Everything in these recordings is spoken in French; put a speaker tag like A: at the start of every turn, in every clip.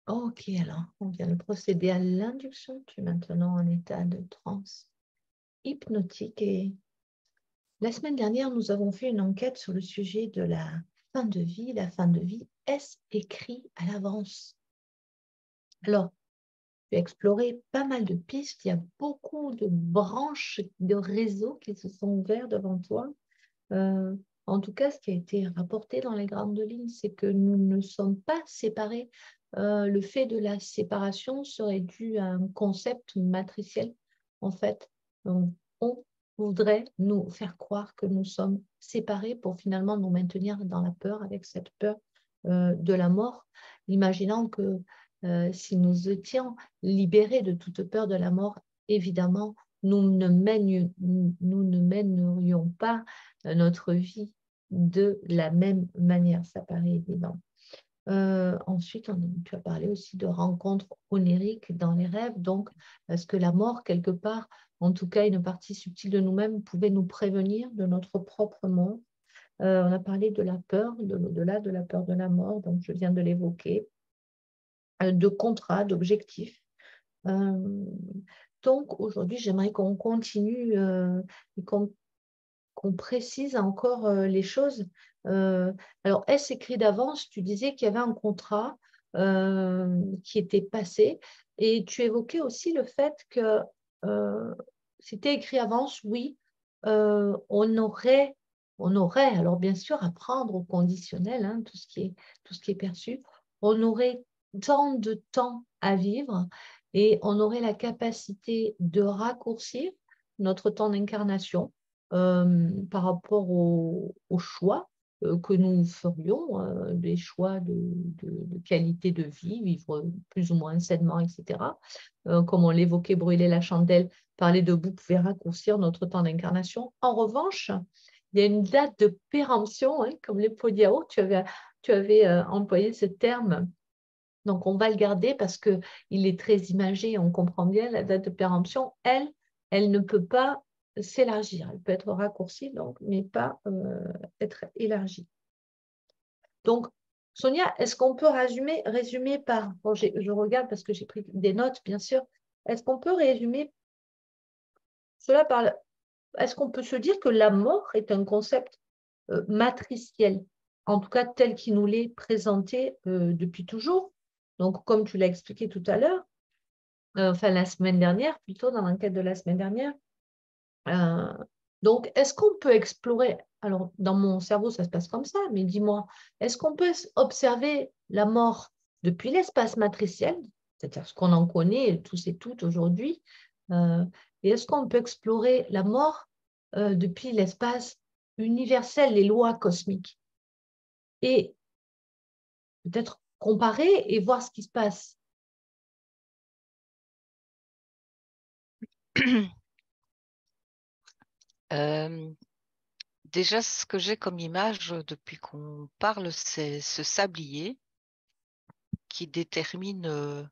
A: Ok, alors, on vient de procéder à l'induction. Tu es maintenant en état de transe hypnotique. Et la semaine dernière, nous avons fait une enquête sur le sujet de la fin de vie. La fin de vie, est-ce écrit à l'avance? Alors, tu as exploré pas mal de pistes. Il y a beaucoup de branches de réseaux qui se sont ouverts devant toi. Euh, En tout cas, ce qui a été rapporté dans les grandes lignes, c'est que nous ne sommes pas séparés. Le fait de la séparation serait dû à un concept matriciel. En fait, on voudrait nous faire croire que nous sommes séparés pour finalement nous maintenir dans la peur, avec cette peur de la mort, imaginant que si nous étions libérés de toute peur de la mort, évidemment, nous ne mènerions pas notre vie de la même manière. Ça paraît évident. Ensuite, tu as parlé aussi de rencontres oniriques dans les rêves. Donc, est-ce que la mort, quelque part, en tout cas une partie subtile de nous-mêmes, pouvait nous prévenir de notre propre mort? On a parlé de la peur, de l'au-delà, de la peur de la mort, donc je viens de l'évoquer, de contrats, d'objectifs. Donc, aujourd'hui, j'aimerais qu'on continue et qu'on précise encore les choses. Alors, est-ce écrit d'avance? Tu disais qu'il y avait un contrat qui était passé et tu évoquais aussi le fait que c'était écrit avance, oui, on aurait, alors bien sûr, à prendre au conditionnel, hein, tout ce qui est perçu, on aurait tant de temps à vivre et on aurait la capacité de raccourcir notre temps d'incarnation par rapport au choix que nous ferions, des choix de qualité de vie, vivre plus ou moins sainement, etc. Comme on l'évoquait, brûler la chandelle, parler debout pouvait raccourcir notre temps d'incarnation. En revanche, il y a une date de péremption, hein, comme les pots de yaourt, tu avais employé ce terme. Donc, on va le garder parce qu'il est très imagé, on comprend bien la date de péremption. Elle ne peut pas s'élargir. Elle peut être raccourcie, donc, mais pas être élargie. Donc, Sonia, est-ce qu'on peut résumer par... Bon, je regarde parce que j'ai pris des notes, bien sûr. Est-ce qu'on peut résumer cela par... Est-ce qu'on peut se dire que la mort est un concept matriciel, en tout cas tel qu'il nous l'est présenté depuis toujours? Donc, comme tu l'as expliqué tout à l'heure, enfin la semaine dernière, plutôt dans l'enquête de la semaine dernière. Euh, donc, est-ce qu'on peut explorer, alors dans mon cerveau ça se passe comme ça, mais dis-moi, est-ce qu'on peut observer la mort depuis l'espace matriciel, c'est-à-dire ce qu'on en connaît tous et toutes aujourd'hui, et est-ce qu'on peut explorer la mort depuis l'espace universel, les lois cosmiques, et peut-être comparer et voir ce qui se passe?
B: Euh, Déjà, ce que j'ai comme image depuis qu'on parle, c'est ce sablier qui détermine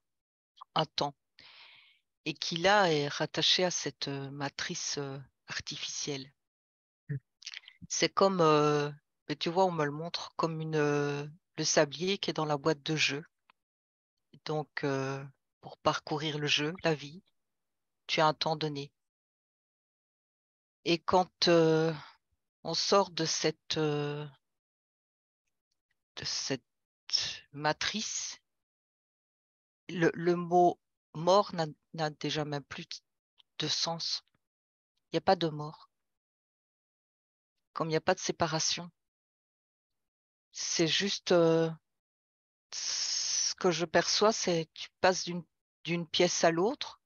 B: un temps et qui là est rattaché à cette matrice artificielle. C'est comme, mais tu vois, on me le montre comme le sablier qui est dans la boîte de jeu. Donc, pour parcourir le jeu, la vie, tu as un temps donné. Et quand on sort de cette matrice, le mot mort n'a déjà même plus de sens. Il n'y a pas de mort, comme il n'y a pas de séparation. C'est juste ce que je perçois, c'est tu passes d'une pièce à l'autre,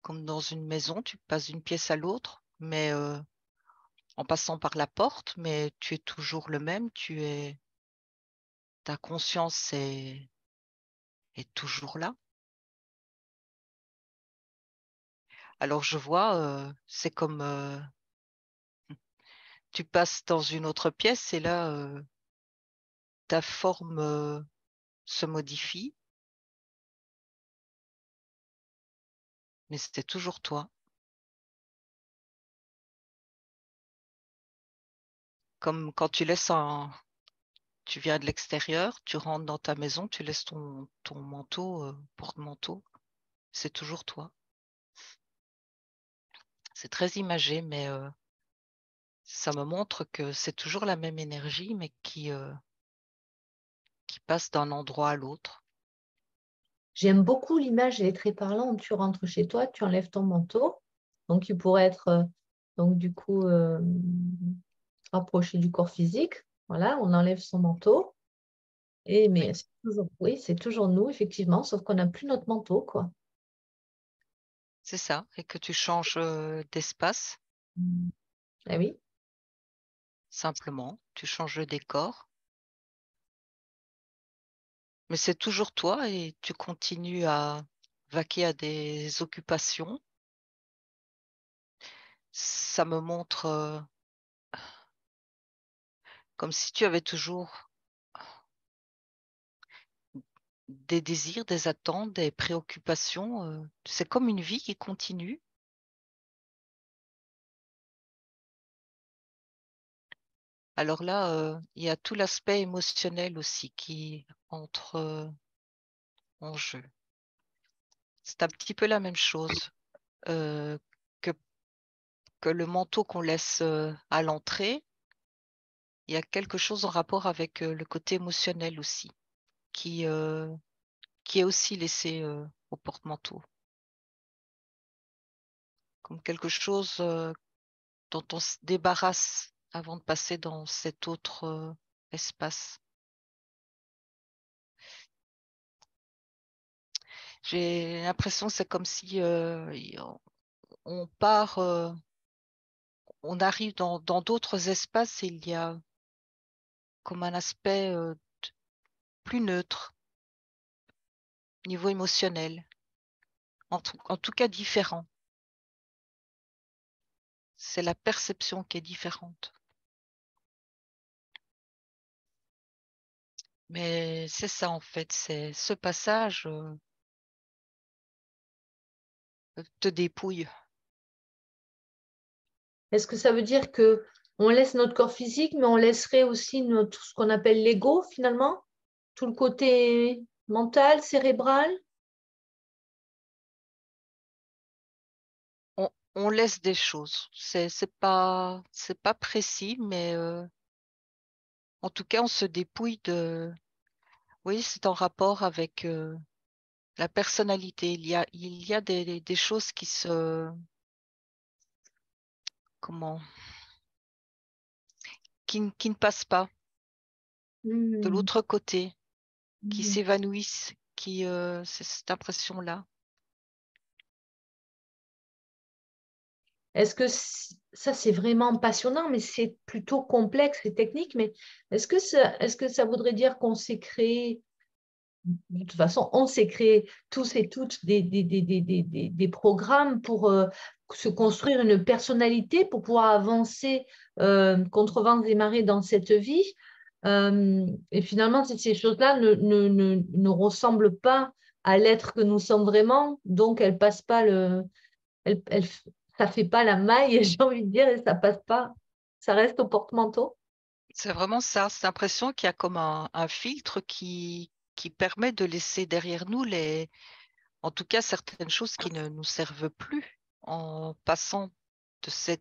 B: comme dans une maison, tu passes d'une pièce à l'autre, mais en passant par la porte, mais tu es toujours le même, ta conscience est toujours là. Alors je vois, c'est comme tu passes dans une autre pièce et là, ta forme se modifie, mais c'était toujours toi. Comme quand tu laisses tu viens de l'extérieur, tu rentres dans ta maison, tu laisses ton manteau, porte-manteau. C'est toujours toi. C'est très imagé, mais ça me montre que c'est toujours la même énergie, mais qui passe d'un endroit à l'autre.
A: J'aime beaucoup l'image, elle est très parlante. Tu rentres chez toi, tu enlèves ton manteau. Donc, il pourrait être, donc, du coup, rapproché du corps physique. Voilà, on enlève son manteau. Mais
B: Oui,
A: oui, c'est toujours nous, effectivement, sauf qu'on n'a plus notre manteau, quoi.
B: c'est ça. Et que tu changes d'espace,
A: Ah oui.
B: simplement. Tu changes le décor. Mais c'est toujours toi et tu continues à vaquer à des occupations. Ça me montre comme si tu avais toujours des désirs, des attentes, des préoccupations. C'est comme une vie qui continue. Alors là, il y a tout l'aspect émotionnel aussi qui entre en jeu. C'est un petit peu la même chose euh, que, que le manteau qu'on laisse à l'entrée. Il y a quelque chose en rapport avec le côté émotionnel aussi, qui, euh, qui est aussi laissé au porte-manteau, comme quelque chose dont on se débarrasse avant de passer dans cet autre espace. J'ai l'impression que c'est comme si on part, on arrive dans d'autres espaces et il y a comme un aspect plus neutre, niveau émotionnel, en tout cas différent. C'est la perception qui est différente. Mais c'est ça en fait, c'est ce passage te dépouille.
A: Est-ce que ça veut dire que on laisse notre corps physique, mais on laisserait aussi notre, ce qu'on appelle l'ego, finalement? Tout le côté mental, cérébral?
B: On laisse des choses. C'est pas précis, mais en tout cas, on se dépouille de. Oui, c'est en rapport avec la personnalité. Il y a des choses comment, qui ne passent pas de
A: Hmm.
B: l'autre côté, qui
A: Hmm.
B: s'évanouissent, c'est cette impression-là.
A: Est-ce que ça, c'est vraiment passionnant, mais c'est plutôt complexe et technique, mais est-ce que ça voudrait dire qu'on s'est créé, de toute façon, on s'est créé tous et toutes des programmes pour se construire une personnalité, pour pouvoir avancer contre vents et marées dans cette vie. Et finalement, ces choses-là ne ressemblent pas à l'être que nous sommes vraiment, donc elles passent pas ça fait pas la maille, j'ai envie de dire, et ça passe pas, ça reste au porte-manteau.
B: C'est vraiment ça. C'est l'impression qu'il y a comme un filtre qui permet de laisser derrière nous en tout cas certaines choses qui ne nous servent plus en passant de je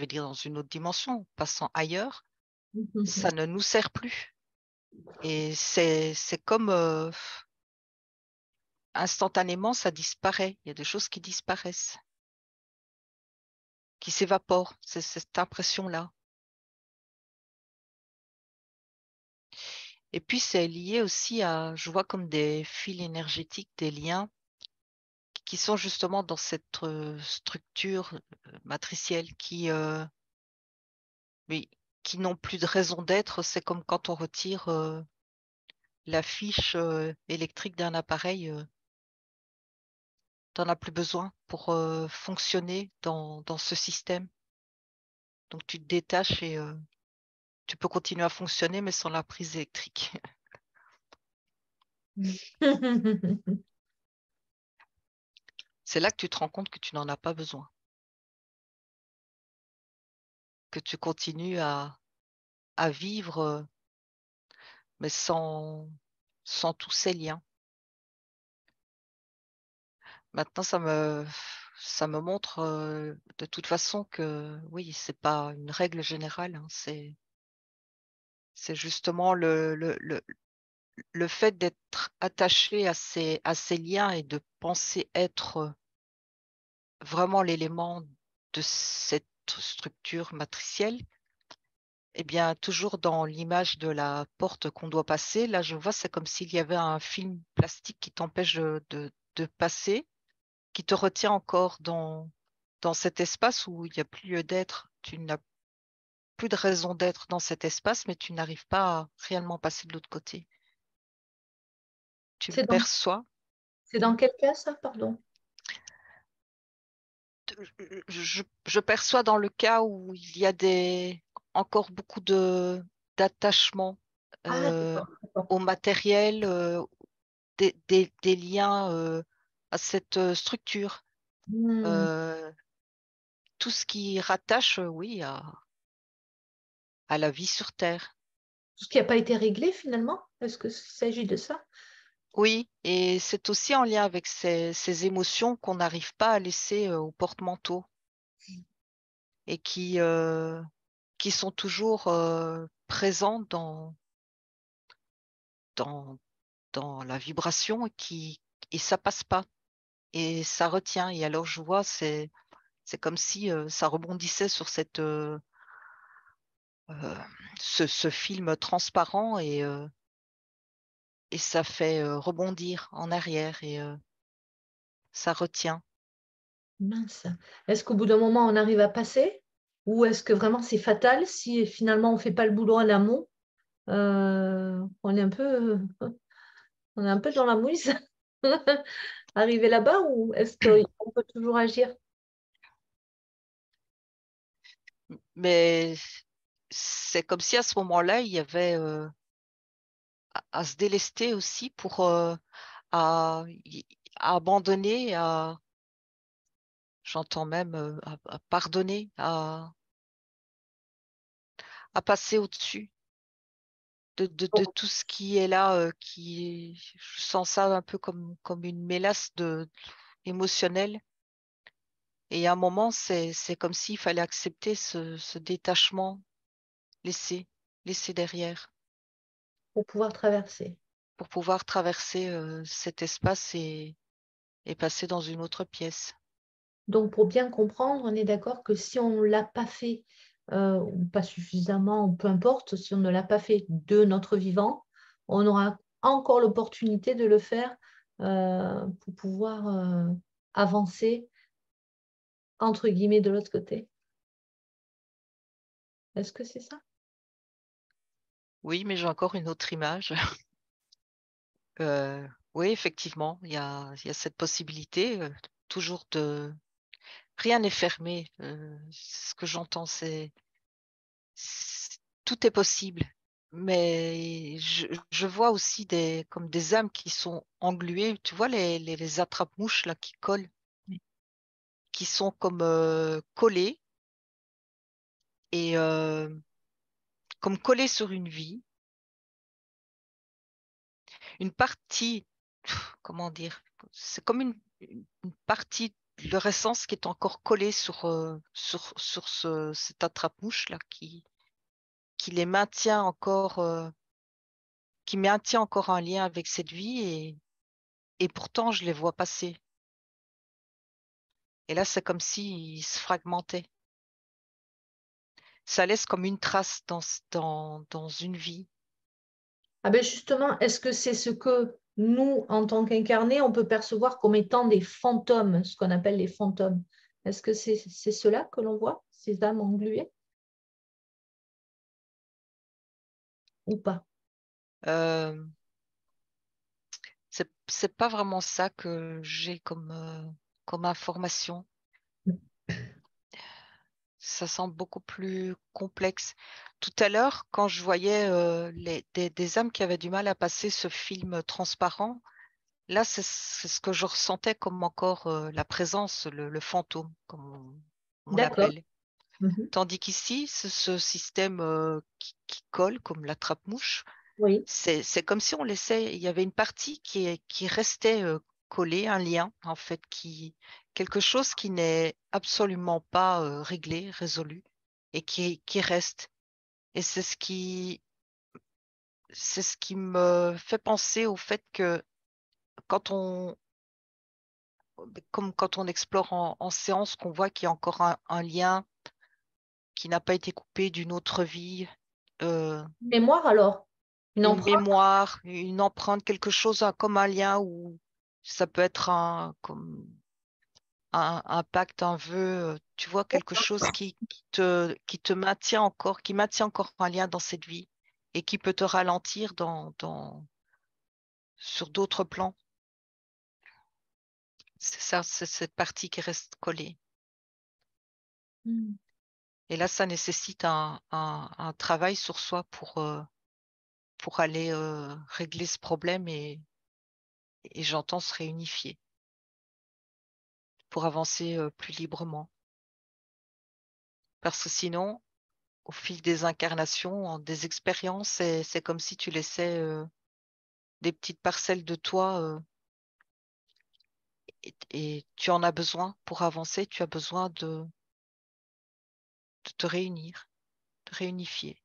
B: vais dire dans une autre dimension, en passant ailleurs, ça ne nous sert plus. Et c'est comme instantanément, ça disparaît. Il y a des choses qui disparaissent, qui s'évaporent. C'est cette impression-là. Et puis, c'est lié aussi je vois comme des fils énergétiques, des liens qui sont justement dans cette structure matricielle oui, qui n'ont plus de raison d'être. C'est comme quand on retire la fiche électrique d'un appareil, tu n'en as plus besoin pour fonctionner dans ce système. Donc, tu te détaches et tu peux continuer à fonctionner, mais sans la prise électrique. C'est là que tu te rends compte que tu n'en as pas besoin, que tu continues à vivre, mais sans tous ces liens. Maintenant, ça me montre de toute façon que oui, c'est pas une règle générale, hein, c'est justement le fait d'être attaché à ces liens et de penser être vraiment l'élément de cette structure matricielle. Eh bien, toujours dans l'image de la porte qu'on doit passer, là, je vois, c'est comme s'il y avait un film plastique qui t'empêche de passer, qui te retient encore dans cet espace où il n'y a plus lieu d'être. Tu n'as plus de raison d'être dans cet espace, mais tu n'arrives pas à réellement passer de l'autre côté. Tu le
A: C'est dans,
B: perçois.
A: c'est dans quel cas ça, pardon?
B: Je perçois dans le cas où il y a encore beaucoup d'attachement
A: Ah,
B: euh,
A: d'accord, d'accord.
B: au matériel, des liens à cette structure.
A: Hmm.
B: Euh, tout ce qui rattache, oui, à la vie sur Terre.
A: Tout ce qui n'a pas été réglé finalement? Est-ce qu'il s'agit de ça?
B: Oui, et c'est aussi en lien avec ces émotions qu'on n'arrive pas à laisser au porte-manteau et qui sont toujours présentes dans, dans la vibration et ça passe pas et ça retient. Et alors je vois, c'est comme si ça rebondissait sur euh, ce film transparent et ça fait rebondir en arrière et ça retient.
A: Mince. Est-ce qu'au bout d'un moment, on arrive à passer? Ou est-ce que vraiment c'est fatal si finalement on ne fait pas le boulot en amont? On est un peu, on est un peu dans la mouise. Arriver là-bas ou est-ce qu'on peut toujours agir?
B: Mais c'est comme si à ce moment-là, il y avait à se délester aussi pour à, à abandonner, j'entends même à pardonner, à passer au-dessus de tout ce qui est là, je sens ça un peu comme une mélasse émotionnelle. Et à un moment, c'est comme s'il fallait accepter ce détachement, laisser, laisser derrière,
A: Pour pouvoir traverser.
B: pour pouvoir traverser cet espace et passer dans une autre pièce.
A: Donc, pour bien comprendre, on est d'accord que si on ne l'a pas fait, ou pas suffisamment, ou peu importe, si on ne l'a pas fait de notre vivant, on aura encore l'opportunité de le faire pour pouvoir avancer, entre guillemets, de l'autre côté. Est-ce que c'est ça?
B: Oui, mais j'ai encore une autre image. Euh, oui, effectivement, il y a cette possibilité, toujours de... Rien n'est fermé. Ce que j'entends, tout est possible. Mais je vois aussi comme des âmes qui sont engluées. Tu vois les attrape-mouches là qui collent,
A: Oui.
B: qui sont comme collées et comme collées sur une vie. Une partie, comment dire, c'est comme une partie de leur essence qui est encore collée sur cet attrape-mouche là qui les maintient encore, qui maintient encore un lien avec cette vie et pourtant je les vois passer. Et là, c'est comme s'ils se fragmentaient. Ça laisse comme une trace dans une vie.
A: Ah ben justement, est-ce que c'est ce que nous, en tant qu'incarnés, on peut percevoir comme étant des fantômes, ce qu'on appelle les fantômes? Est-ce que c'est cela que l'on voit, ces âmes engluées ou pas?
B: Euh, c'est pas vraiment ça que j'ai comme information. Ça semble beaucoup plus complexe. Tout à l'heure, quand je voyais des âmes qui avaient du mal à passer ce film transparent, là, c'est ce que je ressentais comme encore la présence, le fantôme, comme on
A: D'accord.
B: l'appelle.
A: Mhm.
B: Tandis qu'ici, ce système qui colle comme l'attrape-mouche,
A: Oui.
B: c'est comme si on laissait, il y avait une partie qui restait collée, un lien, en fait, quelque chose qui n'est absolument pas réglé, résolu, et qui reste. Et c'est ce qui me fait penser au fait que quand on, comme quand on explore en séance, qu'on voit qu'il y a encore un lien qui n'a pas été coupé d'une autre vie, euh,
A: Mémoire alors, une
B: une
A: empreinte.
B: mémoire, une empreinte, quelque chose comme un lien ou ça peut être comme un pacte, un vœu, tu vois, quelque chose qui te maintient encore, qui maintient encore un lien dans cette vie et qui peut te ralentir sur d'autres plans. C'est ça, c'est cette partie qui reste collée.
A: Hmm.
B: Et là, ça nécessite un travail sur soi pour aller régler ce problème et j'entends se réunifier pour avancer plus librement. Parce que sinon, au fil des incarnations, des expériences, c'est comme si tu laissais des petites parcelles de toi et tu en as besoin pour avancer, tu as besoin de te réunir, de réunifier.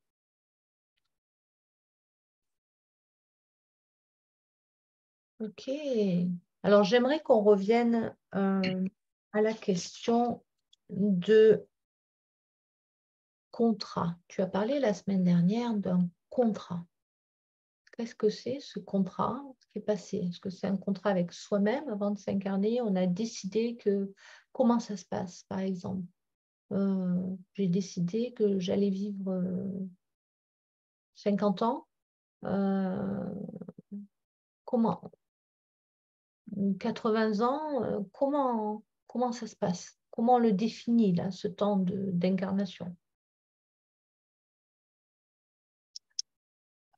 A: Ok. Alors, j'aimerais qu'on revienne à la question de contrat. Tu as parlé la semaine dernière d'un contrat. Qu'est-ce que c'est ce contrat qui est passé? Est-ce que c'est un contrat avec soi-même avant de s'incarner? On a décidé que... Comment ça se passe, par exemple? J'ai décidé que j'allais vivre 50 ans. Euh, comment? 80 ans, comment ça se passe? Comment on le définit, là, ce temps d'incarnation?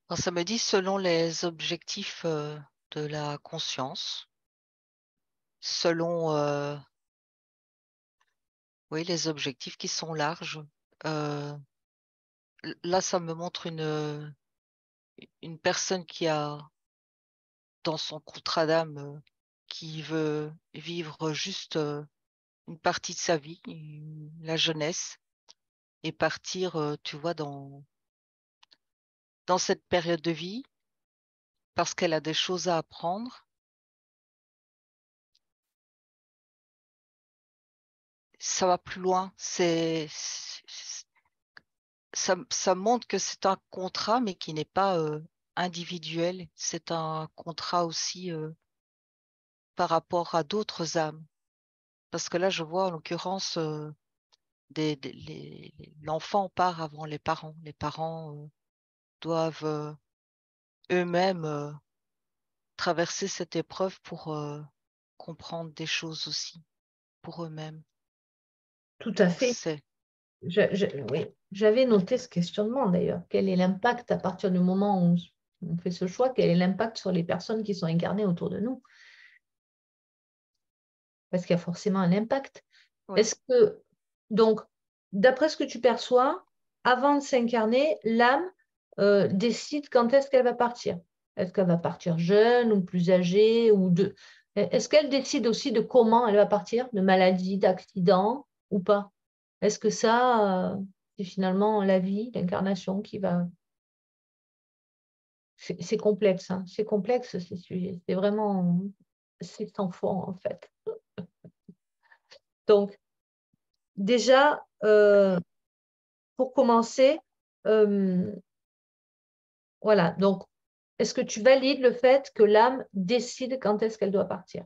B: Alors, ça me dit selon les objectifs de la conscience, selon oui, les objectifs qui sont larges. Euh, Là, ça me montre une personne qui a dans son contrat d'âme qui veut vivre juste une partie de sa vie, la jeunesse, et partir, tu vois, dans cette période de vie parce qu'elle a des choses à apprendre. Ça va plus loin. Ça montre que c'est un contrat, mais qui n'est pas individuel. C'est un contrat aussi par rapport à d'autres âmes. Parce que là, je vois en l'occurrence l'enfant part avant les parents. Les parents doivent eux-mêmes traverser cette épreuve pour comprendre des choses aussi pour eux-mêmes.
A: Tout à
B: Donc
A: fait.
B: c'est
A: Oui, j'avais noté ce questionnement d'ailleurs. Quel est l'impact à partir du moment où on fait ce choix? Quel est l'impact sur les personnes qui sont incarnées autour de nous? Parce qu'il y a forcément un impact.
B: oui.
A: Est-ce que, donc, d'après ce que tu perçois, avant de s'incarner, l'âme décide quand est-ce qu'elle va partir? Est-ce qu'elle va partir jeune ou plus âgée ou de... Est-ce qu'elle décide aussi de comment elle va partir, de maladie, d'accident ou pas? Est-ce que ça, c'est finalement la vie, l'incarnation qui va... C'est complexe, hein. C'est complexe ces sujets. C'est vraiment... C'est sans fond en fait. Donc, déjà, pour commencer, euh, voilà. Donc, est-ce que tu valides le fait que l'âme décide quand est-ce qu'elle doit partir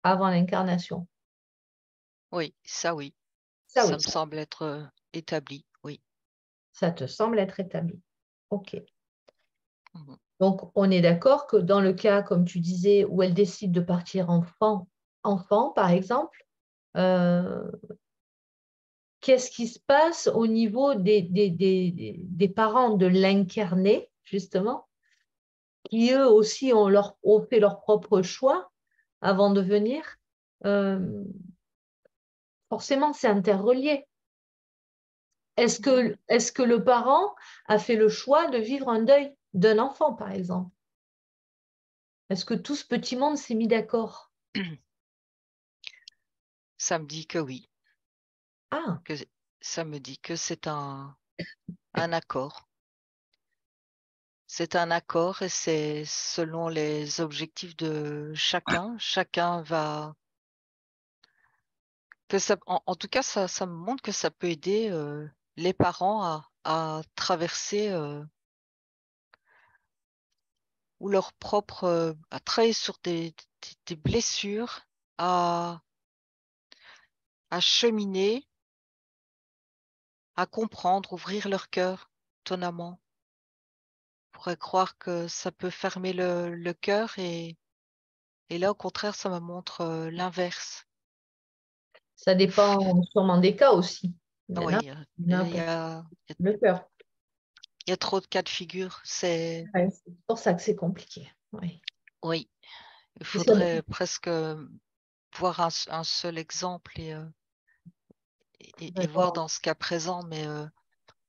A: avant l'incarnation?
B: Oui, ça oui.
A: Ça, oui,
B: Ça me semble être établi, oui.
A: ça te semble être établi. OK.
B: Mhm.
A: Donc, on est d'accord que dans le cas, comme tu disais, où elle décide de partir enfant, par exemple, euh, qu'est-ce qui se passe au niveau des parents de l'incarné, justement, qui eux aussi ont fait leur propre choix avant de venir? Euh, forcément, c'est interrelié. Est-ce que le parent a fait le choix de vivre un deuil d'un enfant, par exemple? Est-ce que tout ce petit monde s'est mis d'accord?
B: Ça me dit que oui,
A: Ah,
B: que ça me dit que c'est un accord. C'est un accord et c'est selon les objectifs de chacun. Chacun va que ça, en tout cas, ça me montre que ça peut aider les parents à traverser ou leur propre, à travailler sur des blessures, à, à cheminer, à comprendre, ouvrir leur cœur, étonnamment. On pourrait croire que ça peut fermer le cœur et là, au contraire, ça me montre l'inverse.
A: ça dépend sûrement des cas aussi.
B: Oui,
A: Il y en a pour le cœur.
B: il y a trop de cas de figure.
A: Ouais, c'est pour ça que c'est compliqué. Oui.
B: Oui, il
A: Et ça-
B: faudrait presque voir un seul exemple et voir
A: D'accord.
B: dans ce cas présent, mais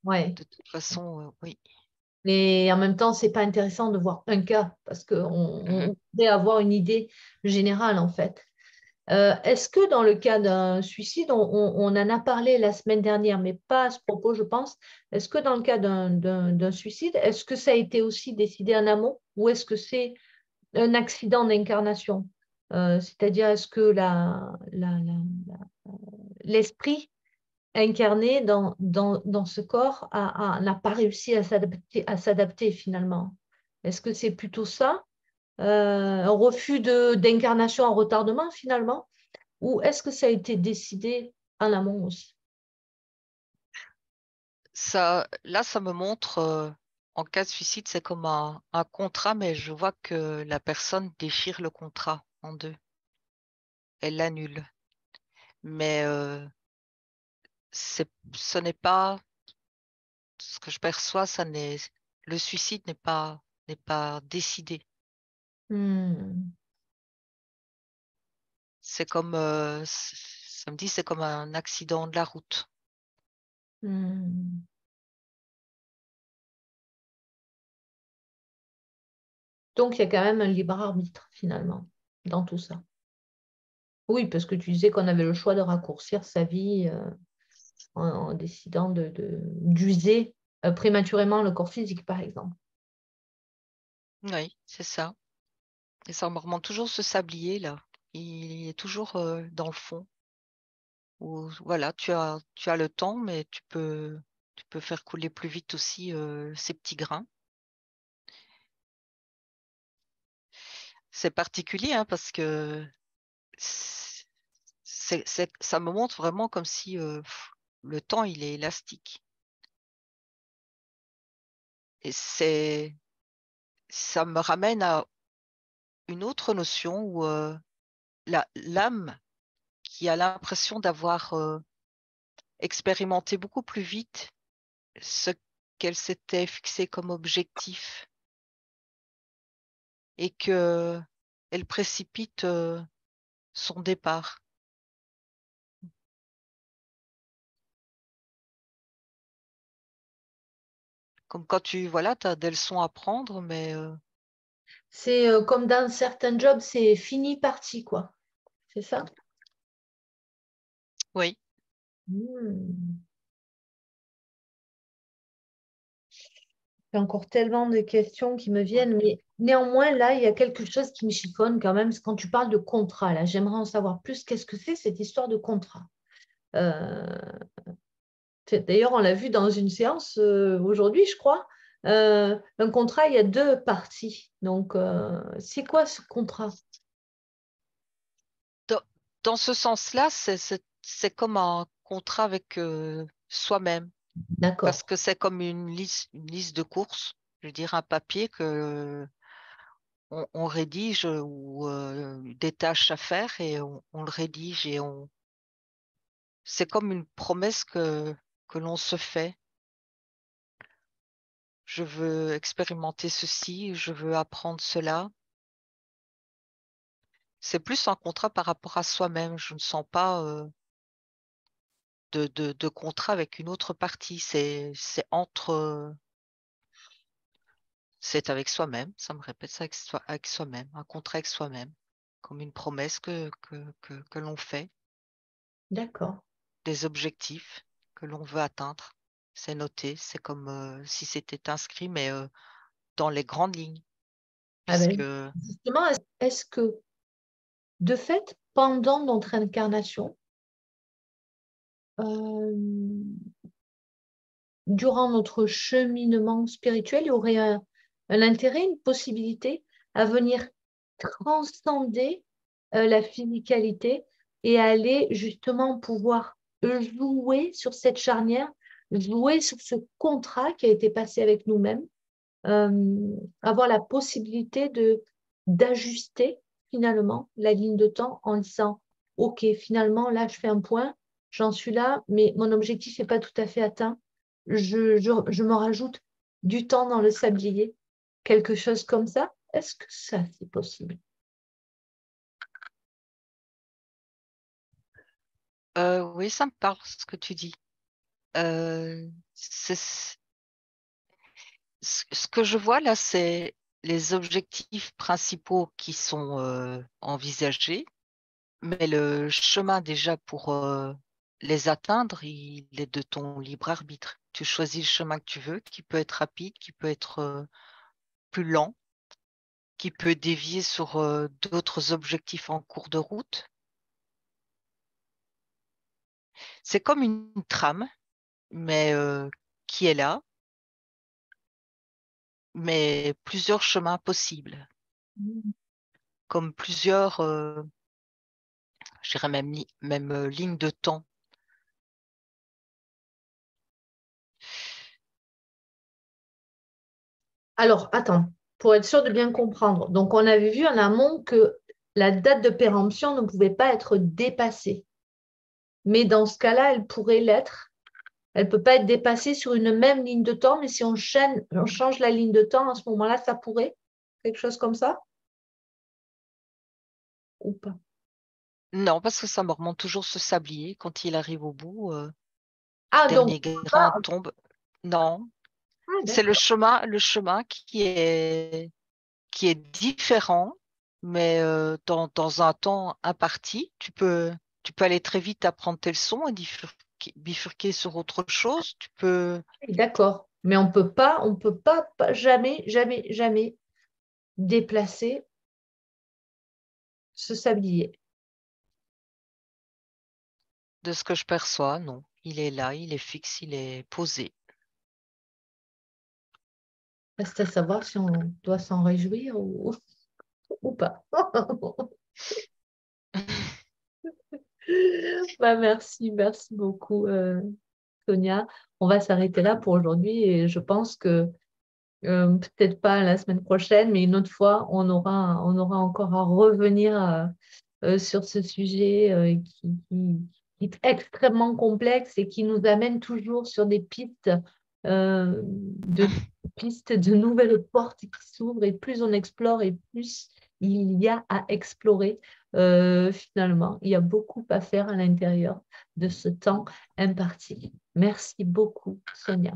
A: Ouais.
B: de toute façon, oui.
A: Mais en même temps, c'est pas intéressant de voir un cas parce qu'on
B: Mhm.
A: on pourrait avoir une idée générale en fait. Est-ce que dans le cas d'un suicide, on en a parlé la semaine dernière, mais pas à ce propos, je pense. Est-ce que dans le cas d'un suicide, est-ce que ça a été aussi décidé en amont ou est-ce que c'est un accident d'incarnation? C'est-à-dire, est-ce que l'esprit incarné dans ce corps n'a pas réussi à s'adapter finalement? Est-ce que c'est plutôt ça? Un refus d'incarnation en retardement finalement? Ou est-ce que ça a été décidé en amont aussi?
B: Ça, là, ça me montre, en cas de suicide, c'est comme un contrat, mais je vois que la personne déchire le contrat en deux. Elle l'annule. Mais ce n'est pas ce que je perçois, le suicide n'est pas décidé.
A: Hmm,
B: C'est comme, ça me dit, c'est comme un accident de la route.
A: hmm. Donc, il y a quand même un libre arbitre finalement dans tout ça. Oui, parce que tu disais qu'on avait le choix de raccourcir sa vie en décidant d'user prématurément le corps physique, par exemple.
B: Oui, c'est ça. Et ça me remonte toujours ce sablier là. Il est toujours dans le fond. Où, voilà, tu as le temps, mais tu peux faire couler plus vite aussi ces petits grains. C'est particulier hein, parce que ça me montre vraiment comme si le temps il est élastique. Et ça me ramène à une autre notion où l'âme qui a l'impression d'avoir expérimenté beaucoup plus vite ce qu'elle s'était fixé comme objectif et que elle précipite son départ. Comme quand voilà, tu as des leçons à prendre, mais
A: C'est comme dans certains jobs, c'est fini, parti, quoi. C'est ça?
B: oui,
A: Hmm. Il y a encore tellement de questions qui me
B: ouais.
A: viennent, mais néanmoins, là, il y a quelque chose qui me chiffonne quand même, c'est quand tu parles de contrat, là, j'aimerais en savoir plus. Qu'est-ce que c'est cette histoire de contrat? Euh, D'ailleurs, on l'a vu dans une séance aujourd'hui, je crois. Un contrat, il y a deux parties. Donc, c'est quoi ce contrat?
B: Dans, dans ce sens-là, c'est comme un contrat avec soi-même,
A: D'accord.
B: parce que c'est comme une liste de courses, je veux dire un papier que on rédige ou des tâches à faire et on le rédige et c'est comme une promesse que l'on se fait. Je veux expérimenter ceci, je veux apprendre cela. C'est plus un contrat par rapport à soi-même. Je ne sens pas de contrat avec une autre partie. C'est entre... C'est avec soi-même, ça me répète ça avec soi-même, un contrat avec soi-même, comme une promesse que l'on fait,
A: D'accord.
B: des objectifs que l'on veut atteindre. C'est noté, c'est comme si c'était inscrit, mais dans les grandes lignes,
A: Ah
B: puisque
A: ben, justement, est-ce que, de fait, pendant notre incarnation, euh, durant notre cheminement spirituel, il y aurait un intérêt, une possibilité à venir transcender la physicalité et aller justement pouvoir jouer sur cette charnière, jouer sur ce contrat qui a été passé avec nous-mêmes, avoir la possibilité d'ajuster finalement la ligne de temps en disant, OK, finalement, là, je fais un point, j'en suis là, mais mon objectif n'est pas tout à fait atteint. Je me rajoute du temps dans le sablier, quelque chose comme ça. Est-ce que ça, c'est possible?
B: oui, ça me parle ce que tu dis. Ce que je vois là, c'est les objectifs principaux qui sont envisagés, mais le chemin déjà pour les atteindre, il est de ton libre arbitre. Tu choisis le chemin que tu veux, qui peut être rapide, qui peut être plus lent, qui peut dévier sur d'autres objectifs en cours de route. C'est comme une trame, mais qui est là, mais plusieurs chemins possibles, comme plusieurs, je dirais même lignes de temps.
A: Alors, attends, pour être sûr de bien comprendre. Donc, on avait vu en amont que la date de péremption ne pouvait pas être dépassée. Mais dans ce cas-là, elle pourrait l'être. Elle ne peut pas être dépassée sur une même ligne de temps, mais si on change la ligne de temps, à ce moment-là, ça pourrait. Quelque chose comme ça ou pas?
B: Non, parce que ça me remonte toujours ce sablier. Quand il arrive au bout,
A: Ah, donc,
B: dernier grain tombe. Non,
A: ah,
B: c'est
A: d'accord.
B: le chemin qui est différent, mais dans un temps imparti, tu peux aller très vite apprendre tes leçons et bifurquer sur autre chose. Tu peux,
A: D'accord. Mais on peut pas jamais, jamais, jamais déplacer ce sablier.
B: de ce que je perçois, non. Il est là, il est fixe, il est posé.
A: Reste à savoir si on doit s'en réjouir ou pas. Bah, merci, merci beaucoup, Sonia. On va s'arrêter là pour aujourd'hui et je pense que peut-être pas la semaine prochaine, mais une autre fois, on aura encore à revenir sur ce sujet qui est extrêmement complexe et qui nous amène toujours sur des pistes de nouvelles portes qui s'ouvrent et plus on explore et plus il y a à explorer. Finalement, il y a beaucoup à faire à l'intérieur de ce temps imparti. Merci beaucoup, Sonia.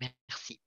B: Merci.